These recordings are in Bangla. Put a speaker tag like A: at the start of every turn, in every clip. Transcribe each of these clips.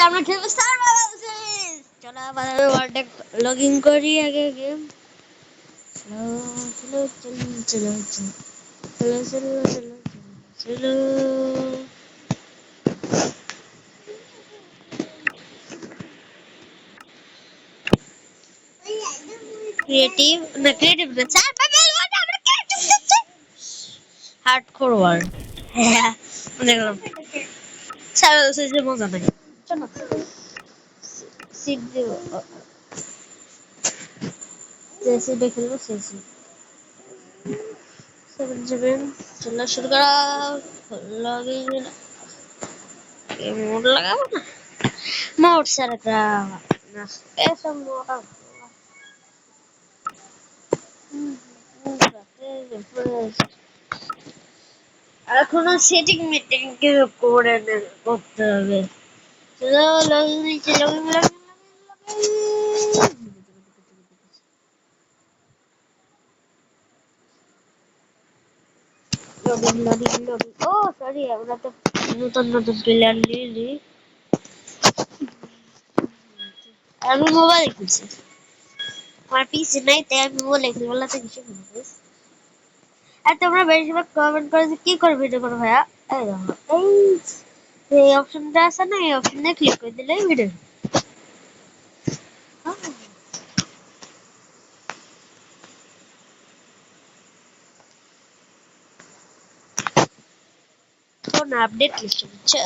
A: আমরা খেলবো সার্ভাইভাল সিরিজ। চলো আবার ওয়ার্ল্ডে লগ ইন করি আগে গেম। চলো চলো চলো চলো চলো চলো চলো চলো। ক্রিয়েটিভ না ক্রিয়েটিভ না সার্ভাইভাল ওয়ার্ল্ড আমরা ক্রিয়েটিভ দিচ্ছি। Hardcore world. হ্যাঁ দেখলাম সার্ভাইভাল সিরিজে মজা নাই। চলো সিট দিব जैसे देख लो जैसे 7 चलो शुरू करो लॉगिन मोड लगाओ ना मोड सर का ना ऐसा मोड এখনো সেটিং মিটিং কিছু করে করতে হবে চলো লগইন লগইন ও সরি আমরা তো নতুন নতুন প্লেয়ার নিয়ে আমি মোবাইল খুলছি আমার পিসি নাই তাই আমি বলে বলাতে কিছু বলবো আর তোমরা বেশিরভাগ কমেন্ট করে যে কি করে ভিডিও করো ভাইয়া এই দেখো এই অপশনটা আছে না এই অপশনে ক্লিক করে দিলে ভিডিও কোন আপডেট লিস্ট হচ্ছে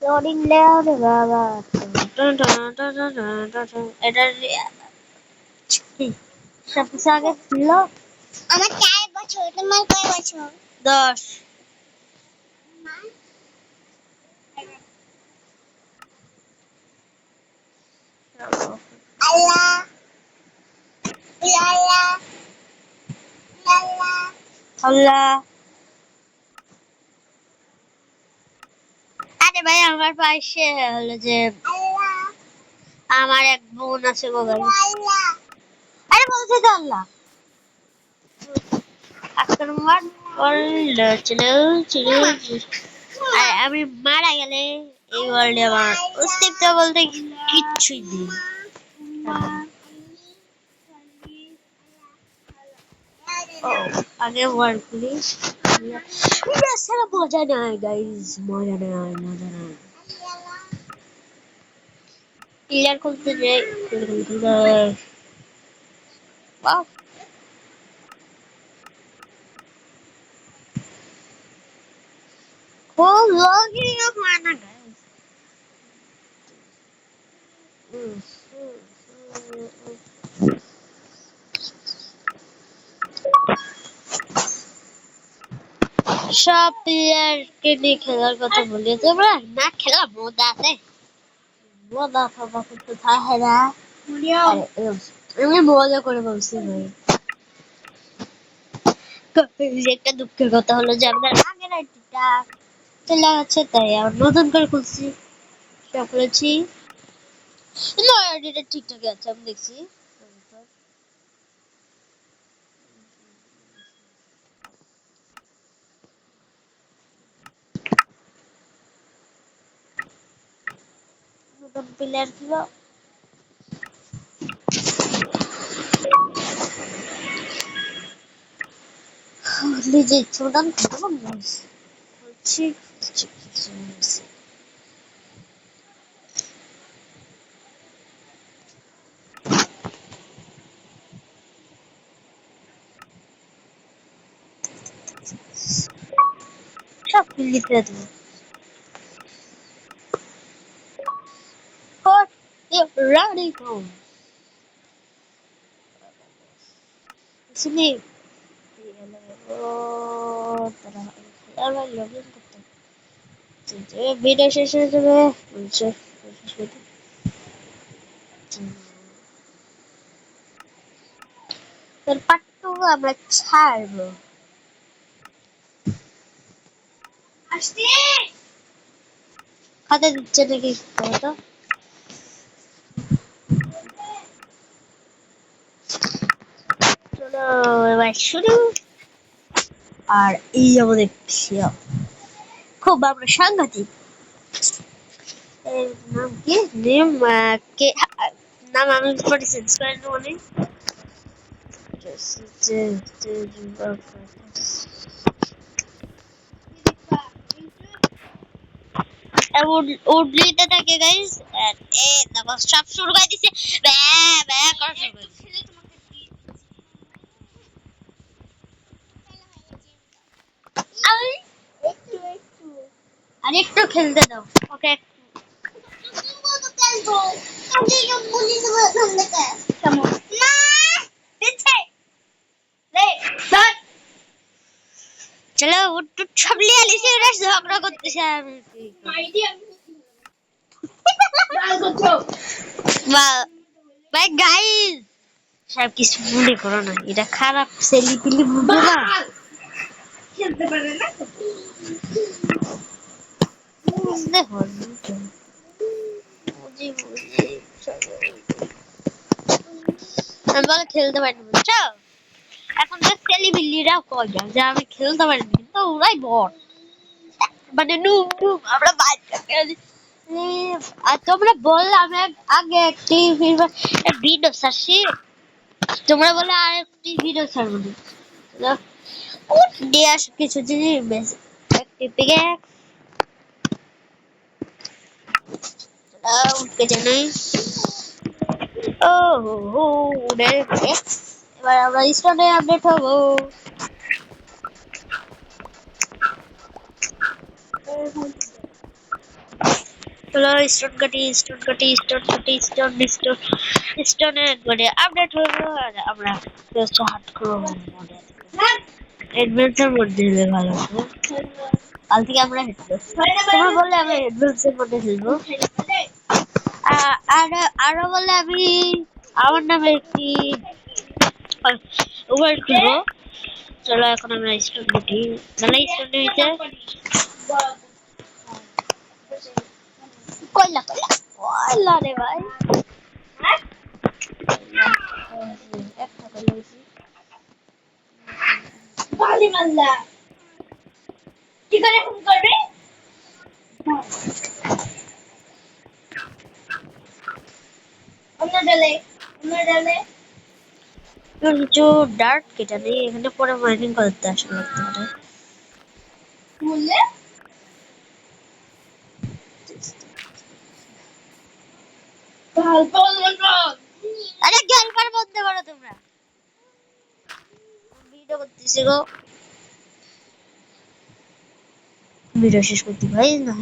A: লোডিং লেয়ারে বাবা এটা সবচেয়ে আগে ছিল আমার 4 বছর তোমার কয় বছর 10 আল্লাহ লালা লালা আল্লাহ আরে ভাই আমার পাশে হলো যে আমার এক বোন আছে মোবাইল আরে বলছে তো আল্লাহ আজকের মার চলো চলো আর আমি মারা গেলে এই ওয়ার্ল্ডে আমার অস্তিত্ব বলতে কিচ্ছুই নেই আগে ওয়ার্ল্ড খুলি সারা মজা নেয় গাইজ মজা নেয় প্লেয়ার খুলতে যাই বাহ খুব লগিং হয় না গাইজ সব প্লেয়ারকে নিয়ে খেলার কথা বলি তোমরা না খেলা মজা আছে মজা খাবার করতে থাকে না আমি মজা করে বলছি ভাই একটা দুঃখের কথা হলো যে আমরা আগের আইডিটা চলে গেছে তাই আর নতুন করে খুলছি খুলেছি না আইডিটা ঠিকঠাক আছে আমি দেখছি নতুন প্লেয়ার ছিল নিজে ইচ্ছামতন খেলবো বলছি সব লিখে দেবো ready home sini তারা আবার লগইন করতে যে ভিডিও শেষ হয়ে যাবে বলছে তার পার্ট 2 আমরা ছাড়বো আসতে খাতা দিচ্ছে নাকি তো চলো এবার শুরু আর এই আমাদের খুব আমরা সাংঘাতিক। এর নাম কি? নেম কে নাম আমি পরে চেঞ্জ করে নেব নি। উডলিতে থাকে গাইস। এ দেখো সব শুরু করে দিছে, ব্যা ব্যা করা শুরু করে দিছে। আরেকটু খেলতে দাও ওকে। चलो उठ सब ले ली से रस झगड़ा করতেছে আমি ভাই গাইস সব কিছু মনে করো না, এটা খারাপ সেলি পিলি বুঝো না, খেলতে পারে না দেখো বুঝি বুঝি আমরা খেলতে পারি না বুঝছো। এখন তো সেলি বিল্লিরা কয় যে আমি খেলতে পারি না, কিন্তু ওরাই বট মানে নুব নুব আমরা বাচ্চাকে। আর তোমরা বললে আমি আগে একটি ভিডিও ছাড়ছি, তোমরা বলে আর একটি ভিডিও ছাড়বো না দিয়ে আস কিছু জিনিস একটি পিকেক্স উঠকে জানাই। ও হো উড়ে গেছে। এবার আমরা স্টোনে আপডেট হবো। চলো স্টোন কাটি স্টোন কাটি স্টোন কাটি স্টোন স্টোন স্টোনে একবারে আপডেট হবো। আর আমরা হচ্ছে হার্ডকোর মোডে অ্যাডভেঞ্চার মোড দিলে ভালো হবে। কাল থেকে আমরা হেঁটবো, তোমরা বললে আমি অ্যাডভেঞ্চার মোডে খেলবো। আর আরো বললে আমি আমার নামে একটি ওয়ার্ল্ড খুলবো। চলো এখন আমরা স্টোন কাটি মানে স্টোন নিতে কয়লা কয়লা কয়লা রে ভাই একটা কয়লা হয়েছে বালি মাল্লা কি করে ফোন করবে অন্য ডালে কিছু ডার্ট কেটে নেই এখানে পরে মাইনিং করতে আসলে লাগতে পারে বললে আরে গেলবার বলতে পারো তোমরা ভিডিও করতেছি গো ভিডিও শেষ করতে ভাই না